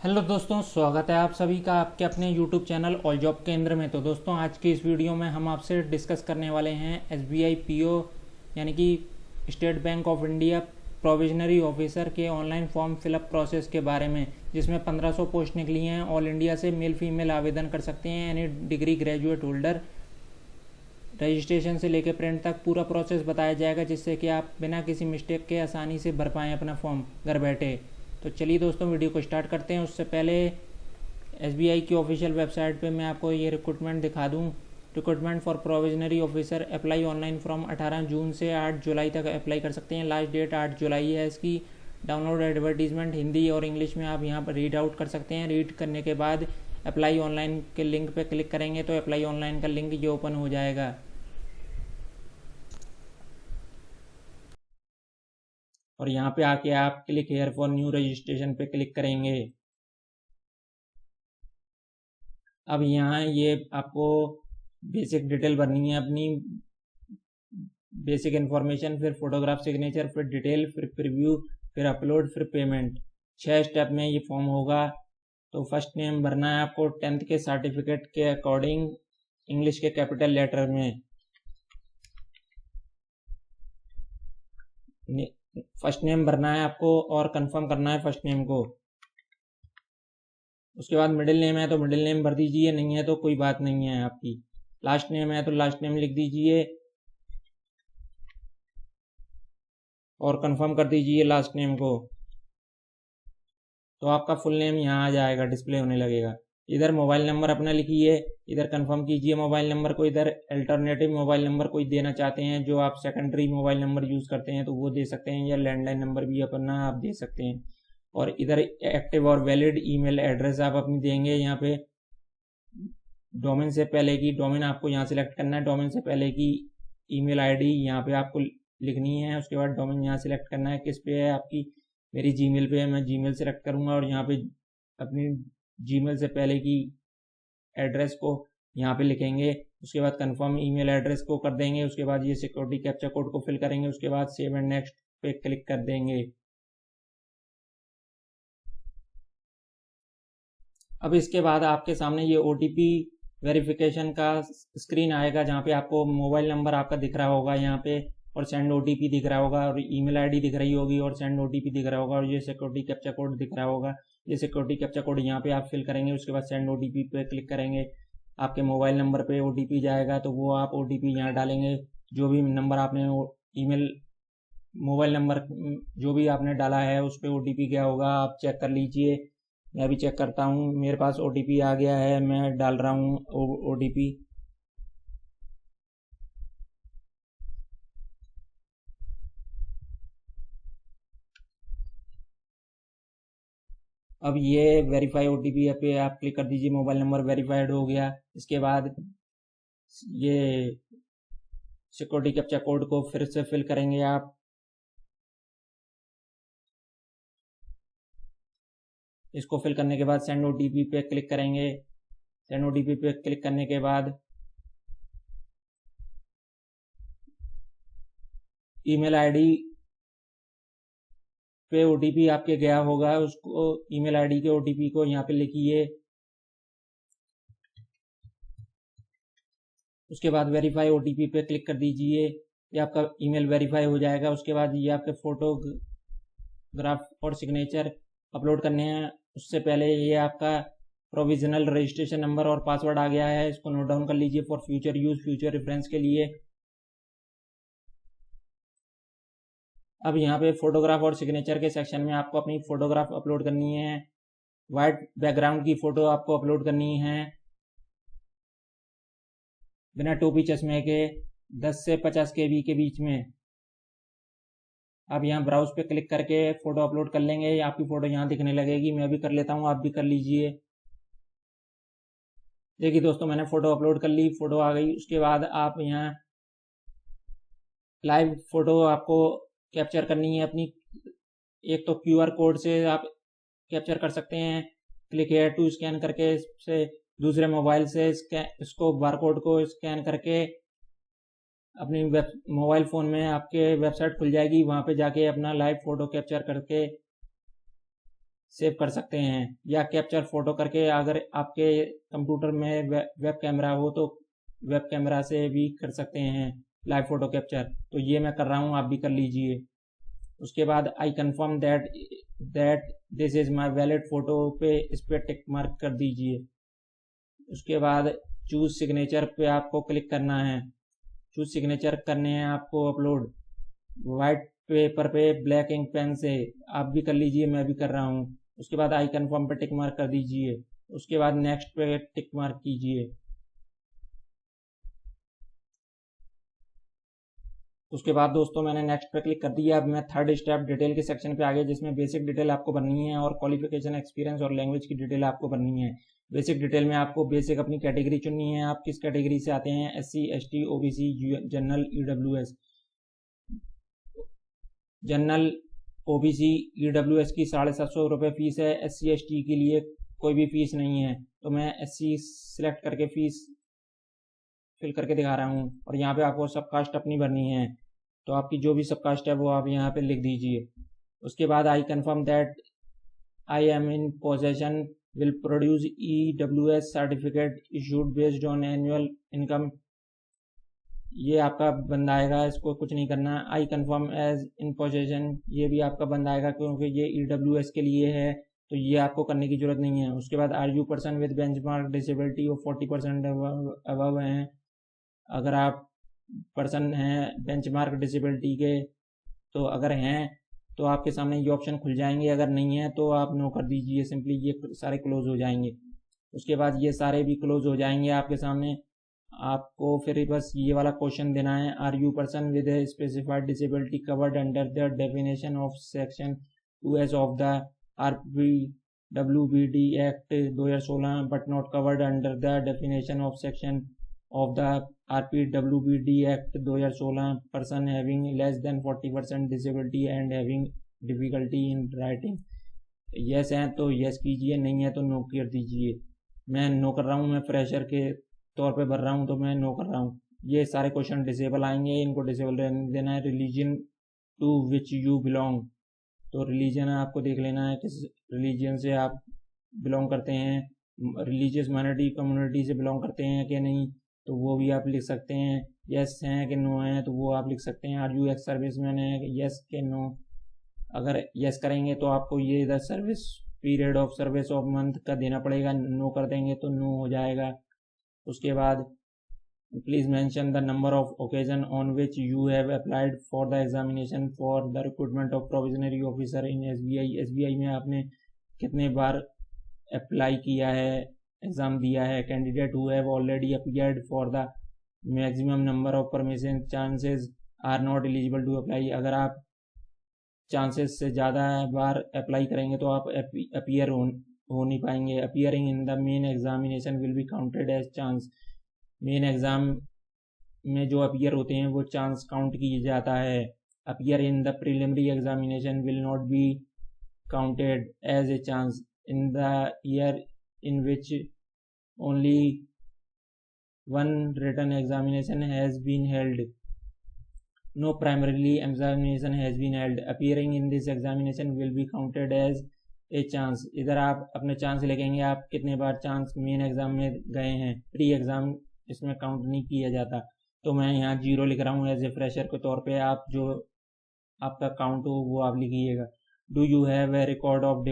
Hello दोस्तों, स्वागत है आप सभी का आपके अपने यूट्यूब चैनल ऑल जॉब केंद्र में। तो दोस्तों, आज की इस वीडियो में हम आपसे डिस्कस करने वाले हैं एसबीआई पीओ यानी कि state Bank of India provisionary officer के ऑनलाइन फॉर्म फिलअप प्रोसेस के बारे में, जिसमें 1500 पोस्ट निकली हैं। ऑल इंडिया से मेल फीमेल आवेदन कर सकते हैं। Any degree graduate holder, registration से लेकर प्रिंट तक पूरा प्रोसेस बताया जाएगा, जिससे कि आप बिना किसी मिस्टेक के आसानी से भर पाएँ अपना फॉर्म घर बैठे। तो चलिए दोस्तों, वीडियो को स्टार्ट करते हैं। उससे पहले एसबीआई की ऑफिशियल वेबसाइट पे मैं आपको ये रिक्रूटमेंट दिखा दूं। Recruitment for provisionary officer apply online from 18 जून से 8 जुलाई तक अप्लाई कर सकते हैं। लास्ट डेट 8 जुलाई है इसकी। डाउनलोड एडवर्टीजमेंट हिंदी और इंग्लिश में आप यहाँ पर रीड आउट कर सकते हैं। रीड करने के बाद अप्लाई ऑनलाइन के लिंक पे क्लिक करेंगे तो अप्लाई ऑनलाइन का लिंक ये ओपन हो जाएगा। और यहाँ पे आके आप click here for new registration पे क्लिक करेंगे। अब यहाँ ये आपको बेसिक डिटेल भरनी है अपनी, बेसिक इन्फॉर्मेशन, फिर फोटोग्राफ, सिग्नेचर, फिर डिटेल, फिर प्रीव्यू, फिर अपलोड, फिर पेमेंट। 6 स्टेप में ये फॉर्म होगा। तो फर्स्ट नेम भरना है आपको 10th के सर्टिफिकेट के अकॉर्डिंग, इंग्लिश के कैपिटल लेटर में। फर्स्ट नेम भरना है आपको और कंफर्म करना है फर्स्ट नेम को। उसके बाद मिडिल नेम है तो मिडिल नेम भर दीजिए, नहीं है तो कोई बात नहीं है आपकी। लास्ट नेम है तो लास्ट नेम लिख दीजिए और कंफर्म कर दीजिए लास्ट नेम को। तो आपका फुल नेम यहाँ आ जाएगा, डिस्प्ले होने लगेगा। इधर मोबाइल नंबर अपना लिखिए, इधर कंफर्म कीजिए मोबाइल नंबर को। इधर अल्टरनेटिव मोबाइल नंबर कोई देना चाहते हैं, जो आप सेकेंडरी मोबाइल नंबर यूज़ करते हैं तो वो दे सकते हैं, या लैंडलाइन नंबर भी अपना आप दे सकते हैं। और इधर एक्टिव और वैलिड ईमेल एड्रेस आप अपनी देंगे। यहाँ पे डोमेन से पहले की, डोमेन आपको यहाँ सेलेक्ट करना है। डोमेन से पहले की ईमेल आईडी यहाँ पे आपको लिखनी है। उसके बाद डोमेन यहाँ सेलेक्ट करना है, किस पे है आपकी। मेरी जीमेल पे है, मैं जीमेल सेलेक्ट करूँगा और यहाँ पे अपनी जीमेल से पहले की एड्रेस को यहाँ पे लिखेंगे। उसके बाद कंफर्म ईमेल एड्रेस को कर देंगे। उसके बाद ये सिक्योरिटी कैप्चा कोड को फिल करेंगे। उसके बाद सेव एंड नेक्स्ट पे क्लिक कर देंगे। अब इसके बाद आपके सामने ये ओटीपी वेरिफिकेशन का स्क्रीन आएगा, जहाँ पे आपको मोबाइल नंबर आपका दिख रहा होगा यहाँ पे, और सेंड ओटीपी दिख रहा होगा, और ईमेल आईडी दिख रही होगी, और सेंड ओटीपी दिख रहा होगा, और ये सिक्योरिटी कैप्चा कोड दिख रहा होगा। ये सिक्योरिटी कैप्चा कोड यहाँ पे आप फिल करेंगे। उसके बाद सेंड ओटीपी पे क्लिक करेंगे। आपके मोबाइल नंबर पे ओटीपी जाएगा, तो वो आप ओटीपी यहाँ डालेंगे। जो भी नंबर आपने ईमेल मोबाइल नंबर जो भी आपने डाला है उस पर ओटीपी गया होगा, आप चेक कर लीजिए। मैं भी चेक करता हूँ, मेरे पास ओटीपी आ गया है, मैं डाल रहा हूँ ओटीपी। अब ये वेरीफाई ओटीपी पे आप क्लिक कर दीजिए। मोबाइल नंबर वेरीफाइड हो गया। इसके बाद ये सिक्योरिटी कैप्चा कोड को फिर से फिल करेंगे आप। इसको फिल करने के बाद सेंड ओटीपी पे क्लिक करेंगे। सेंड ओटीपी पे क्लिक करने के बाद ईमेल आईडी पे ओटीपी आपके गया होगा, उसको ईमेल आईडी के ओटीपी को यहाँ पे लिखिए। उसके बाद वेरीफाई ओटीपी पे क्लिक कर दीजिए। ये आपका ईमेल वेरीफाई हो जाएगा। उसके बाद ये आपके फोटोग्राफ और सिग्नेचर अपलोड करने हैं। उससे पहले ये आपका प्रोविजनल रजिस्ट्रेशन नंबर और पासवर्ड आ गया है, इसको नोट डाउन कर लीजिए for future use, future reference के लिए। अब यहाँ पे फोटोग्राफ और सिग्नेचर के सेक्शन में आपको अपनी फोटोग्राफ अपलोड करनी है। वाइट बैकग्राउंड की फ़ोटो आपको अपलोड करनी है, बिना टोपी चश्मे के, 10 से 50 KB के बीच में। आप यहाँ ब्राउज पे क्लिक करके फ़ोटो अपलोड कर लेंगे। आपकी फ़ोटो यहाँ दिखने लगेगी। मैं भी कर लेता हूँ, आप भी कर लीजिए। देखिए दोस्तों, मैंने फ़ोटो अपलोड कर ली, फ़ोटो आ गई। उसके बाद आप यहाँ लाइव फ़ोटो आपको कैप्चर करनी है अपनी। एक तो QR कोड से आप कैप्चर कर सकते हैं, क्लिक हेयर टू स्कैन करके से। दूसरे मोबाइल से इसको बारकोड को स्कैन करके अपनी मोबाइल फ़ोन में आपके वेबसाइट खुल जाएगी। वहाँ पे जाके अपना लाइव फ़ोटो कैप्चर करके सेव कर सकते हैं, या कैप्चर फोटो करके अगर आपके कंप्यूटर में वेब कैमरा हो तो वेब कैमरा से भी कर सकते हैं लाइव फोटो कैप्चर। तो ये मैं कर रहा हूँ, आप भी कर लीजिए। उसके बाद I confirm that this is my valid photo पे इस पर टिक मार्क कर दीजिए। उसके बाद चूज़ सिग्नेचर पे आपको क्लिक करना है। चूज़ सिग्नेचर करने हैं आपको अपलोड वाइट पेपर पे ब्लैक इंक पेन से, आप भी कर लीजिए, मैं भी कर रहा हूँ। उसके बाद आई कन्फर्म पे टिक मार्क कर दीजिए। उसके बाद नेक्स्ट पे टिक मार्क कीजिए। उसके बाद दोस्तों मैंने नेक्स्ट पे क्लिक कर दिया। अब मैं थर्ड स्टेप डिटेल के सेक्शन पे आ गया, जिसमें बेसिक डिटेल आपको भरनी है और क्वालिफिकेशन, एक्सपीरियंस और लैंग्वेज की डिटेल आपको भरनी है। बेसिक डिटेल में आपको बेसिक अपनी कैटेगरी चुननी है, आप किस कैटेगरी से आते हैं, SC ST OBC general EWS। General OBC EWS की 750 रुपये फीस है। SC ST के लिए कोई भी फीस नहीं है। तो मैं SC सिलेक्ट करके फीस फिल करके दिखा रहा हूँ, और यहाँ पे आपको सब कास्ट अपनी भरनी है। तो आपकी जो भी सब कास्ट है वो आप यहाँ पे लिख दीजिए। उसके बाद I confirm that I am in possession will produce EWS certificate issued based on annual income. ये आपका बंदा आएगा, इसको कुछ नहीं करना। I confirm as in possession, ये भी आपका बंदा आएगा क्योंकि ये EWS के लिए है, तो ये आपको करने की जरूरत नहीं है। उसके बाद are you person with benchmark disability of 40% above हैं। अगर आप पर्सन हैं बेंचमार्क डिसेबिलिटी के, तो अगर हैं तो आपके सामने ये ऑप्शन खुल जाएंगे, अगर नहीं है तो आप नो कर दीजिए, सिंपली ये सारे क्लोज हो जाएंगे। उसके बाद ये सारे भी क्लोज हो जाएंगे आपके सामने। आपको फिर बस ये वाला क्वेश्चन देना है, are you person with a specified disability covered under the definition of section 2S of the RPWBD act 2016 but not covered under the definition of section of the RPWBD Act 2016, person having less than 40% disability and having difficulty in writing। Yes हैं तो yes कीजिए, नहीं है तो no कर दीजिए। मैं no कर रहा हूँ, मैं फ्रेशर के तौर पे भर रहा हूँ तो मैं नो कर रहा हूँ। ये सारे क्वेश्चन डिसेबल आएंगे, इनको डिसेबल रहने देना है। Religion to which you belong, तो रिलीजन आपको देख लेना है किस रिलीजन से आप बिलोंग करते हैं, रिलीजियस माइनॉरिटी कम्युनिटी से बिलोंग करते हैं कि नहीं, तो वो भी आप लिख सकते हैं। यस हैं कि नो हैं तो वो आप लिख सकते हैं। Are you ex service man है, यस के नो। अगर यस करेंगे तो आपको ये इधर service period of service of month का देना पड़ेगा, नो कर देंगे तो नो हो जाएगा। उसके बाद please mention the number of occasion on which you have applied for the examination for the recruitment of provisionary officer in SBI में आपने कितने बार अप्लाई किया है, एग्ज़ाम दिया है। Candidate who have already appeared for the maximum number of permission chances are not eligible to apply. अगर आप chances से ज़्यादा बार अप्लाई करेंगे तो आप अपीयर हो नहीं पाएंगे। Appearing in the main examination will be counted as chance. Main exam में जो अपीयर होते हैं वो चांस काउंट किया जाता है। Appear in the preliminary examination will not be counted as a chance in the year in which only one written examination has been held. No primary examination has been held. Appearing in this examination will be counted as a chance। इधर आप अपने chance लिखेंगे, आप कितने बार chance main exam में गए हैं, pre exam इसमें काउंट नहीं किया जाता। तो मैं यहाँ 0 लिख रहा हूँ एज ए फ्रेशर के तौर पे। आप जो आपका काउंट हो वो आप लिखिएगा। Do you have a record of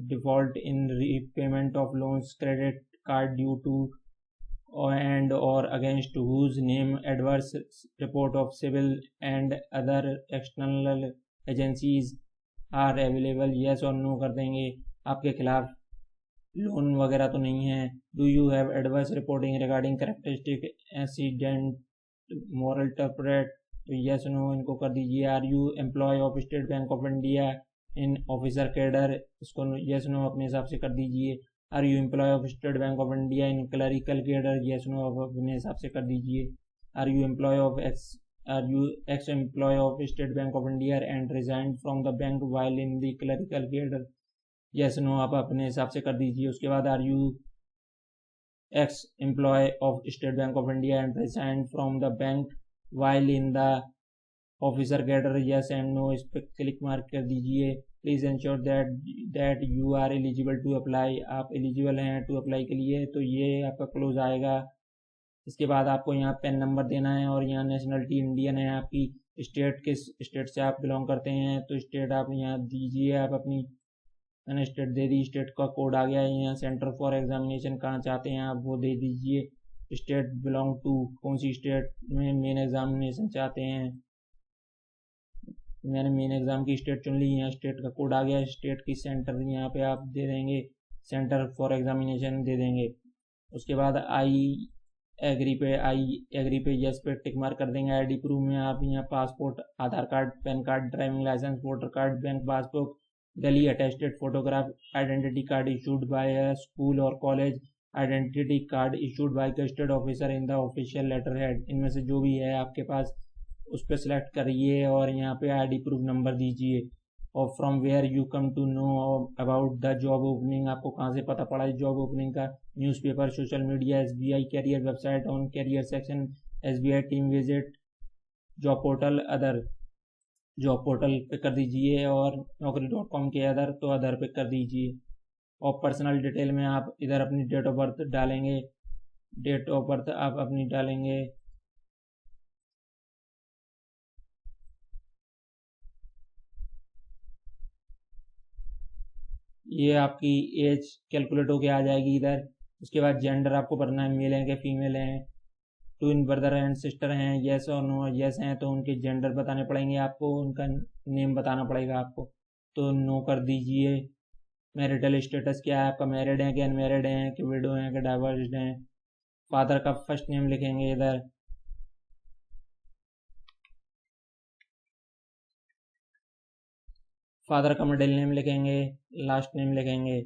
default in repayment of loans, credit card due to and or against whose name adverse report of civil and other external agencies are available। yes और no कर देंगे। आपके खिलाफ loan वगैरह तो नहीं है। Do you have adverse reporting regarding characteristic accident moral turpitude, तो yes नो इनको कर दीजिए। Are you employ of State Bank of India in officer cadre, इसको यस नो अपने हिसाब से कर दीजिए। Are you employ of State Bank of India in clerical cadre, yes no अपने हिसाब से कर दीजिए। Are you ex employ of State Bank of India and resign from the bank while in the clerical cadre, yes no आप अपने हिसाब से कर दीजिए। उसके बाद are you ex employ of State Bank of India and resign from the bank while in the officer cadre yes and no, इस पर क्लिक मार्क कर दीजिए। Please ensure that you are eligible to apply, आप eligible हैं to apply के लिए, तो ये आपका क्लोज आएगा। इसके बाद आपको यहाँ पेन नंबर देना है और यहाँ नेशनलिटी इंडियन है आपकी, स्टेट किस स्टेट से आप बिलोंग करते हैं तो स्टेट आप यहाँ दीजिए। आप अपनी मैंने स्टेट दे दी, स्टेट का कोड आ गया है। यहाँ सेंटर फॉर एग्जामिनेशन कहाँ चाहते हैं आप वो दे दीजिए। स्टेट बिलोंग टू, कौन सी स्टेट में मेन एग्जामिनेशन चाहते हैं, मैंने मेन एग्ज़ाम की स्टेट चुन ली। यहाँ स्टेट का कोड आ गया, स्टेट की सेंटर यहाँ पे आप दे देंगे, सेंटर फॉर एग्जामिनेशन दे देंगे। उसके बाद आई एग्री पे यस पे टिक मार्क कर देंगे। आईडी प्रूफ में आप यहाँ passport, Aadhaar card, PAN card, driving licence, voter card, bank passbook, duly attested photograph, identity card issued by a school और college, identity card issued by gazetted officer in the official letter head, इनमें से जो भी है आपके पास उस पर select करिए और यहाँ पे आईडी प्रूफ नंबर दीजिए। और from where you come to know about the job opening, आपको कहाँ से पता पड़ा है जॉब ओपनिंग का, newspaper, social media, SBI career website, on career section, SBI team visit, job portal, other, job portal पे कर दीजिए और naukri.com के अदर तो अदर पे कर दीजिए। और पर्सनल डिटेल में आप इधर अपनी डेट ऑफ बर्थ डालेंगे, डेट ऑफ बर्थ आप अपनी डालेंगे। ये आपकी एज कैलकुलेट होके आ जाएगी इधर। उसके बाद जेंडर आपको भरना है, मेल हैं कि फीमेल हैं, ट्विन ब्रदर एंड सिस्टर हैं, येस और नो, येस हैं तो उनके जेंडर बताने पड़ेंगे आपको, उनका नेम बताना पड़ेगा आपको, तो नो कर दीजिए। मैरिटल स्टेटस क्या है आपका, मैरिड हैं कि अनमैरिड हैं कि विडो हैं कि डाइवर्स्ड हैं। फादर का फर्स्ट नेम लिखेंगे इधर, फादर का मिडिल नेम लिखेंगे, लास्ट नेम लिखेंगे।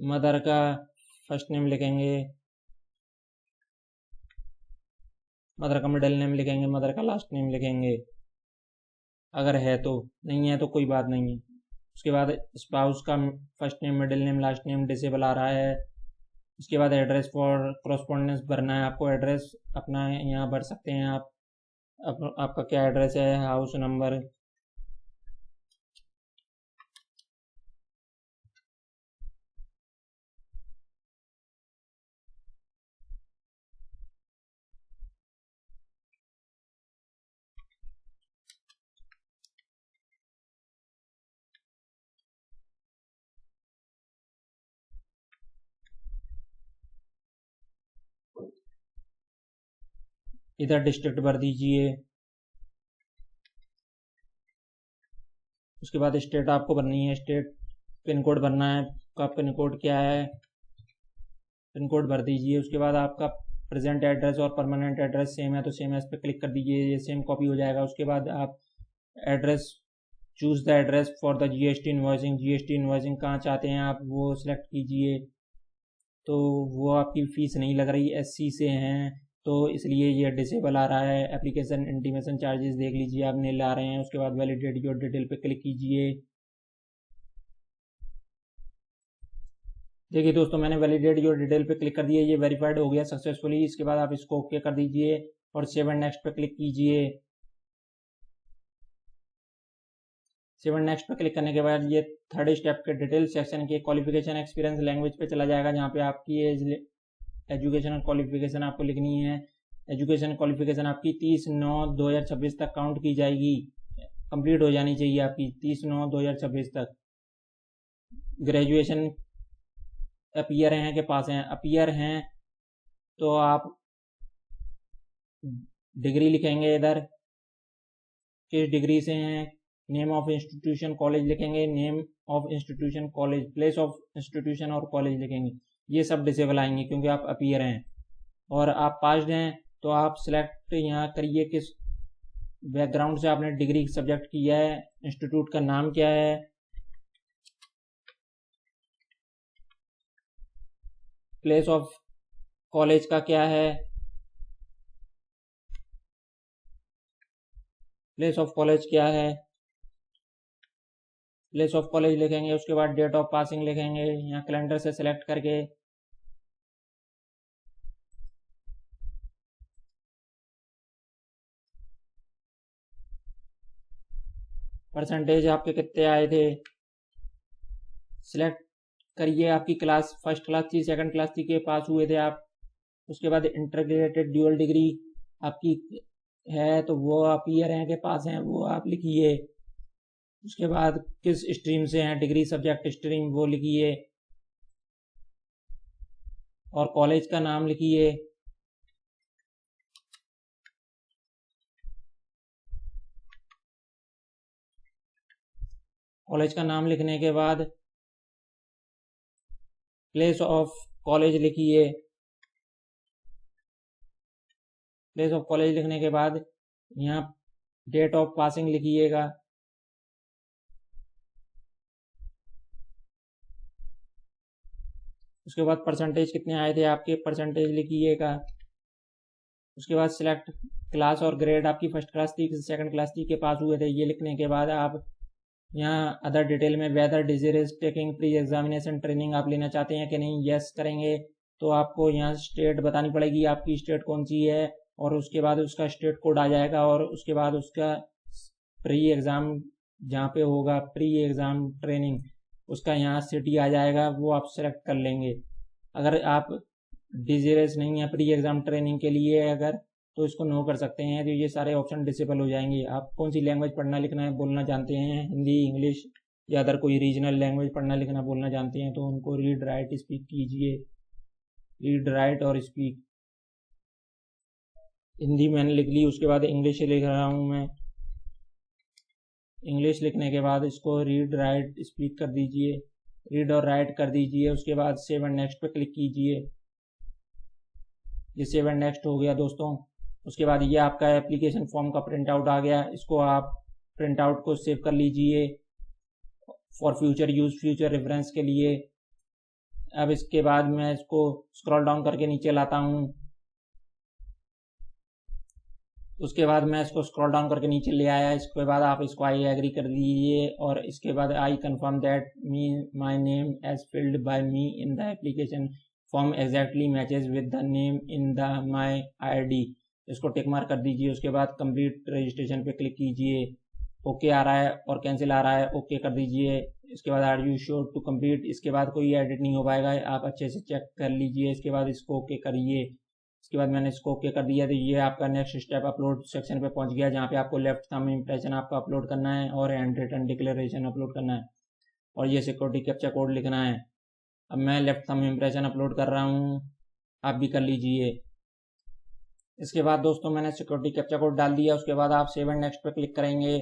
मदर का फर्स्ट नेम लिखेंगे, मदर का मिडिल नेम लिखेंगे, मदर का लास्ट नेम लिखेंगे अगर है तो, नहीं है तो कोई बात नहीं है। उसके बाद स्पाउस का first name, middle name, last name disable आ रहा है। उसके बाद एड्रेस फॉर करस्पॉन्डेंस भरना है आपको, एड्रेस अपना यहाँ भर सकते हैं आप, आपका क्या एड्रेस है, हाउस नंबर, इधर डिस्ट्रिक्ट भर दीजिए। उसके बाद स्टेट आपको भरनी है, स्टेट पिन कोड भरना है, आपका पिन कोड क्या है, पिन कोड भर दीजिए। उसके बाद आपका प्रेजेंट एड्रेस और परमानेंट एड्रेस सेम है तो सेम एस पे क्लिक कर दीजिए, ये सेम कॉपी हो जाएगा। उसके बाद आप address, choose the address for the GST invoicing, GST invoicing कहाँ चाहते हैं आप वो सिलेक्ट कीजिए। तो वो आपकी फ़ीस नहीं लग रही, SC से हैं तो इसलिए ये डिसेबल आ रहा है। एप्लीकेशन इंटीमेशन चार्जेस देख लीजिए आप नील आ रहे हैं। उसके बाद वैलिडेट योर डिटेल पे क्लिक कीजिए। देखिए दोस्तों, मैंने वैलिडेट योर डिटेल पे क्लिक कर दिया, ये वेरीफाइड हो गया सक्सेसफुली। इसके बाद आप इसको ओके कर दीजिए और सेव एंड नेक्स्ट पे क्लिक कीजिए। सेव एंड नेक्स्ट पे क्लिक करने के बाद ये थर्ड स्टेप के डिटेल सेक्शन के क्वालिफिकेशन एक्सपीरियंस लैंग्वेज पे चला जाएगा, जहाँ पे आपकी एज, एजुकेशनल क्वालिफिकेशन आपको लिखनी है। एजुकेशन क्वालिफिकेशन आपकी 30/9/2026 तक काउंट की जाएगी, कंप्लीट हो जानी चाहिए आपकी 30/9/2026 तक। ग्रेजुएशन अपीयर हैं के पास हैं, अपीयर हैं तो आप डिग्री लिखेंगे इधर, किस डिग्री से हैं, नेम ऑफ इंस्टीट्यूशन कॉलेज लिखेंगे, name of institution college, place of institution और कॉलेज लिखेंगे। ये सब डिसेबल आएंगे क्योंकि आप अपीयर हैं। और आप पास्ड हैं तो आप सिलेक्ट यहाँ करिए किस बैकग्राउंड से आपने डिग्री सब्जेक्ट किया है, इंस्टीट्यूट का नाम क्या है, प्लेस ऑफ कॉलेज का क्या है, प्लेस ऑफ कॉलेज क्या है, प्लेस ऑफ कॉलेज लिखेंगे। उसके बाद डेट ऑफ पासिंग लिखेंगे यहाँ कैलेंडर से सिलेक्ट करके। परसेंटेज आपके कितने आए थे, सिलेक्ट करिए आपकी क्लास, फर्स्ट क्लास थी, सेकंड क्लास थी, के पास हुए थे आप। उसके बाद इंटीग्रेटेड ड्यूअल डिग्री आपकी है तो वो आप ईयर हैं के पास हैं वो आप लिखिए। उसके बाद किस स्ट्रीम से हैं, डिग्री सब्जेक्ट स्ट्रीम वो लिखिए, और कॉलेज का नाम लिखिए। कॉलेज का नाम लिखने के बाद प्लेस ऑफ कॉलेज लिखिए। प्लेस ऑफ कॉलेज लिखने के बाद यहाँ डेट ऑफ पासिंग लिखिएगा। उसके बाद परसेंटेज कितने आए थे आपके, परसेंटेज लिखिएगा। उसके बाद सिलेक्ट क्लास और ग्रेड, आपकी फर्स्ट क्लास थी, सेकंड क्लास थी, के पास हुए थे, ये लिखने के बाद आप यहाँ अदर डिटेल में whether disease taking pre examination training आप लेना चाहते हैं कि नहीं, यस करेंगे तो आपको यहाँ स्टेट बतानी पड़ेगी आपकी स्टेट कौन सी है, और उसके बाद उसका स्टेट कोड आ जाएगा, और उसके बाद उसका प्री एग्ज़ाम जहाँ पे होगा प्री एग्ज़ाम ट्रेनिंग उसका यहाँ सिटी आ जाएगा, वो आप सेलेक्ट कर लेंगे। अगर आप डिजीज नहीं है प्री एग्ज़ाम ट्रेनिंग के लिए अगर, तो इसको नो कर सकते हैं, तो ये सारे ऑप्शन डिसेबल हो जाएंगे। आप कौन सी लैंग्वेज पढ़ना लिखना है बोलना जानते हैं, हिंदी इंग्लिश या अदर कोई रीजनल लैंग्वेज पढ़ना लिखना बोलना जानते हैं, तो उनको रीड राइट स्पीक कीजिए। रीड राइट और स्पीक हिंदी मैंने लिख ली, उसके बाद इंग्लिश लिख रहा हूँ मैं। इंग्लिश लिखने के बाद इसको रीड राइट स्पीक कर दीजिए, रीड और राइट कर दीजिए। उसके बाद सेव एंड नेक्स्ट पे क्लिक कीजिए। ये सेव एंड नेक्स्ट हो गया दोस्तों। उसके बाद ये आपका एप्लीकेशन फॉर्म का प्रिंट आउट आ गया, इसको आप प्रिंट आउट को सेव कर लीजिए for future use, future reference के लिए। अब इसके बाद मैं इसको स्क्रॉल डाउन करके नीचे लाता हूँ। उसके बाद मैं इसको स्क्रॉल डाउन करके नीचे ले आया। इसके बाद आप इसको आई एग्री कर दीजिए, और इसके बाद I confirm that me my name as filled by me in the application form exactly matches with the name in the my ID, इसको टिक मार्क कर दीजिए। उसके बाद कंप्लीट रजिस्ट्रेशन पे क्लिक कीजिए। ओके आ रहा है और कैंसिल आ रहा है, ओके कर दीजिए। इसके बाद are you sure to complete, इसके बाद कोई एडिट नहीं हो पाएगा, आप अच्छे से चेक कर लीजिए। इसके बाद इसको ओके करिए। इसके बाद मैंने इसको ओके कर दिया, तो ये आपका नेक्स्ट स्टेप अपलोड सेक्शन पे पहुंच गया, जहाँ पे आपको लेफ्ट थंब इम्प्रेशन आपका अपलोड करना है और हैंड रिटन डिक्लेरेशन अपलोड करना है, और ये सिक्योरिटी कैप्चा कोड लिखना है। अब मैं लेफ्ट थंब इम्प्रेशन अपलोड कर रहा हूँ, आप भी कर लीजिए। इसके बाद दोस्तों मैंने सिक्योरिटी कैप्चा कोड डाल दिया। उसके बाद आप सेव एंड नेक्स्ट पे क्लिक करेंगे।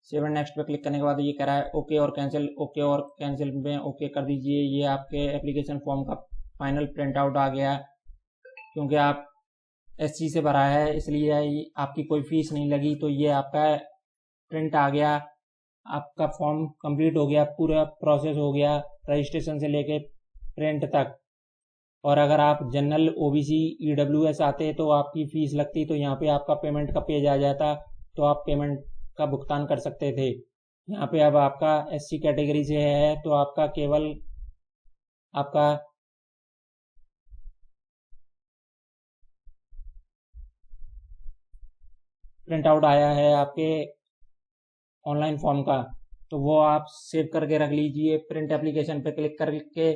सेव एंड नेक्स्ट पे क्लिक करने के बाद ये कह रहा है ओके और कैंसिल, ओके और कैंसिल में ओके कर दीजिए। ये आपके एप्लीकेशन फॉर्म का फाइनल प्रिंट आउट आ गया। क्योंकि आप SC से भरा है इसलिए आपकी कोई फीस नहीं लगी, तो ये आपका प्रिंट आ गया, आपका फॉर्म कंप्लीट हो गया, पूरा प्रोसेस हो गया रजिस्ट्रेशन से लेके प्रिंट तक। और अगर आप जनरल OBC EWS आते तो आपकी फ़ीस लगती, तो यहाँ पे आपका पेमेंट का पेज आ जाता, तो आप पेमेंट का भुगतान कर सकते थे। यहाँ पे अब आपका SC कैटेगरी से है तो आपका केवल आपका प्रिंट आउट आया है आपके ऑनलाइन फॉर्म का, तो वो आप सेव करके रख लीजिए। प्रिंट एप्लीकेशन पे क्लिक करके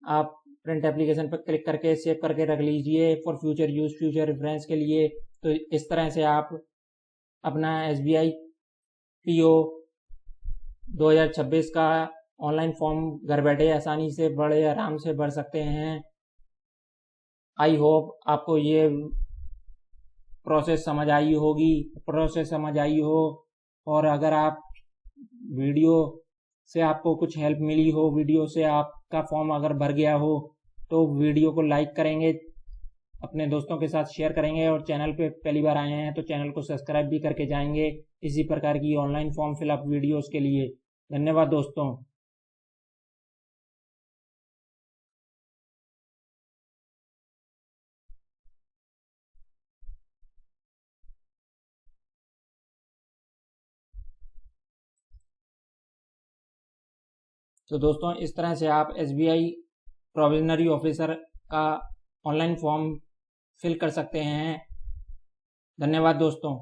आप प्रिंट एप्लीकेशन पर क्लिक करके सेव करके रख लीजिए for future use, future reference के लिए। तो इस तरह से आप अपना SBI PO 2026 का ऑनलाइन फॉर्म घर बैठे आसानी से बड़े आराम से भर सकते हैं। आई होप आपको ये प्रोसेस समझ आई हो, और अगर आप वीडियो से आपको कुछ हेल्प मिली हो, वीडियो से आपका फॉर्म अगर भर गया हो, तो वीडियो को लाइक करेंगे, अपने दोस्तों के साथ शेयर करेंगे, और चैनल पे पहली बार आए हैं तो चैनल को सब्सक्राइब भी करके जाएंगे इसी प्रकार की ऑनलाइन फॉर्म फिलअप वीडियोस के लिए। धन्यवाद दोस्तों। तो दोस्तों इस तरह से आप SBI प्रोविजनरी ऑफिसर का ऑनलाइन फॉर्म फिल कर सकते हैं। धन्यवाद दोस्तों।